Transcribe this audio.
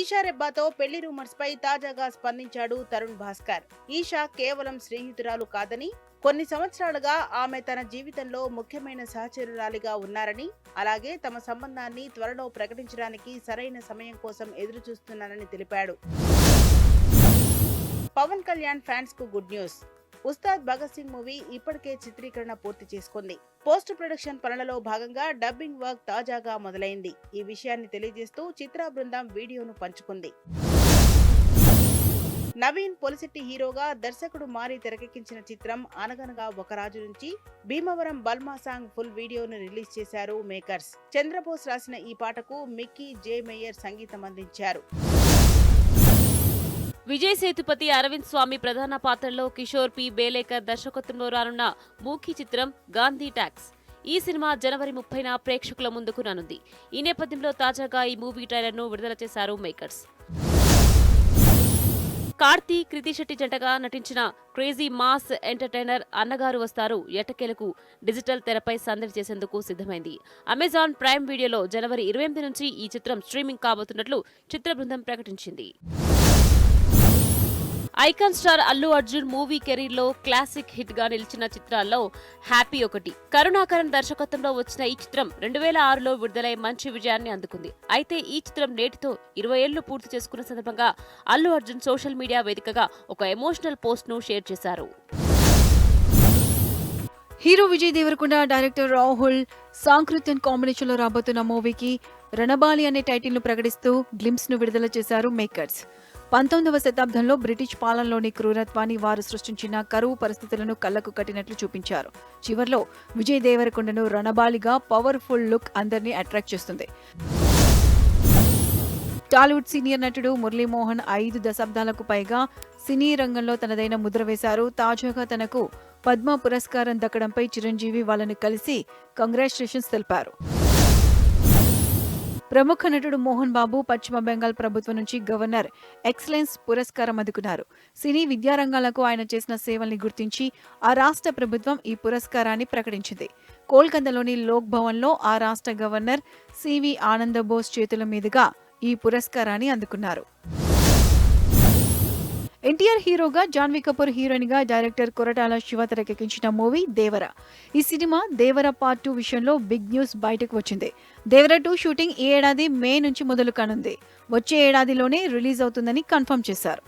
ఈషా రెబ్బాతో పెళ్లి రూమర్స్ పై తాజాగా స్పందించాడు తరుణ్ భాస్కర్. ఈషా కేవలం స్నేహితురాలు కాదని, కొన్ని సంవత్సరాలుగా ఆమె తన జీవితంలో ముఖ్యమైన సహచరురాలిగా ఉన్నారని, అలాగే తమ సంబంధాన్ని త్వరలో ప్రకటించడానికి సరైన సమయం కోసం ఎదురుచూస్తున్నానని తెలిపాడు. పవన్ కళ్యాణ్ ఫ్యాన్స్ కు good news. Ustaad Bhagat Singh movie ఇప్పటికే చిత్రీకరణ పూర్తి చేసుకుంది. పోస్ట్ ప్రొడక్షన్ పనులలో భాగంగా డబ్బింగ్ వర్క్ తాజాగా మొదలైంది. ఈ విషయాన్ని తెలియజేస్తూ చిత్ర బృందం వీడియోను పంచుకుంది. నవీన్ పొలిశెట్టి హీరోగా దర్శకుడు మారి తెరకెక్కించిన చిత్రం అనగనగా ఒక రాజు నుంచి భీమవరం బల్మా సాంగ్ ఫుల్ వీడియోను రిలీజ్ చేశారు మేకర్స్. చంద్రబోస్ రాసిన ఈ పాటకు మిక్కీ జే మేయర్ సంగీతం అందించారు. విజయ్ సేతుపతి, అరవింద్ స్వామి ప్రధాన పాత్రలో కిషోర్ పి. బేలేకర్ దర్శకత్వంలో రానున్న మూకీ చిత్రం గాంధీ టాక్స్. ఈ సినిమా జనవరి 30న ప్రేక్షకుల ముందుకు రానుంది. ఈ నేపథ్యంలో తాజాగా ఈ మూవీ ట్రైలర్ను విడుదల చేశారు మేకర్స్. కార్తీ, కృతి శెట్టి జంటగా నటించిన క్రేజీ మాస్ ఎంటర్టైనర్ అన్నగారు వస్తారు ఎట్టకేలకు డిజిటల్ తెరపై సందడి చేసేందుకు సిద్ధమైంది. అమెజాన్ ప్రైమ్ వీడియోలో జనవరి 28 నుంచి ఈ చిత్రం స్ట్రీమింగ్ కాబోతున్నట్లు చిత్ర బృందం ప్రకటించింది. Icon star Allu Arjun movie career లో క్లాసిక్ హిట్ గా నిలిచిన చిత్రాల్లో హ్యాపీ ఒకటి. కరుణాకరన్ దర్శకత్వంలో వచ్చిన ఈ చిత్రం 2006లో విడుదలై మంచి విజయాన్ని అందుకుంది. అయితే ఈ చిత్రం నేటితో 20 ఏళ్లు పూర్తి చేసుకున్న సందర్భంగా అల్లు అర్జున్ సోషల్ మీడియా వేదికగా ఒక ఎమోషనల్ పోస్ట్ ను షేర్ చేశారు. Hero Vijay Deverakonda, director Rahul Sankrityan combination లో రాబోతున్న మూవీకి రణబాలి అనే టైటిల్ ను ప్రకటిస్తూ గ్లింప్స్ ను విడుదల చేశారు మేకర్స్. 19వ శతాబ్దంలో బ్రిటిష్ పాలనలోని క్రూరత్వాన్ని వారు సృష్టించిన కరువు పరిస్థితులను కళ్లకు కట్టినట్లు చూపించారు. చివర్లో విజయ్ దేవరకొండను రణబాలిగా పవర్ఫుల్ లుక్ అందరినీ అట్రాక్ట్ చేస్తుంది. టాలీవుడ్ సీనియర్ నటుడు మురళీమోహన్ 5 దశాబ్దాలకు పైగా సినీ రంగంలో తనదైన ముద్ర వేశారు. తాజాగా తనకు పద్మ పురస్కారం దక్కడంపై చిరంజీవి వాళ్ళని కలిసి కంగ్రాచులేషన్స్ తెలిపారు. ప్రముఖ నటుడు మోహన్ బాబు పశ్చిమ బెంగాల్ ప్రభుత్వం నుంచి గవర్నర్ ఎక్సలెన్స్ పురస్కారం అందుకున్నారు. సినీ విద్యారంగాలకు ఆయన చేసిన సేవల్ని గుర్తించి ఆ రాష్ట్ర ప్రభుత్వం ఈ పురస్కారాన్ని ప్రకటించింది. కోల్కతాలోని లోక్ భవన్లో ఆ రాష్ట్ర గవర్నర్ సివి ఆనందబోస్ చేతుల మీదుగా ఈ పురస్కారాన్ని అందుకున్నారు. ఎన్టీఆర్ హీరోగా, జాన్వీ కపూర్ హీరోయిన్ గా డైరెక్టర్ కొరటాల శివ తెరకెక్కించిన మూవీ దేవర. ఈ సినిమా దేవర పార్ట్ 2 విషయంలో బిగ్ న్యూస్ బయటకు వచ్చింది. దేవర 2 షూటింగ్ ఈ ఏడాది మే నుంచి మొదలు కానుంది. వచ్చే ఏడాదిలోనే రిలీజ్ అవుతుందని కన్ఫర్మ్ చేశారు.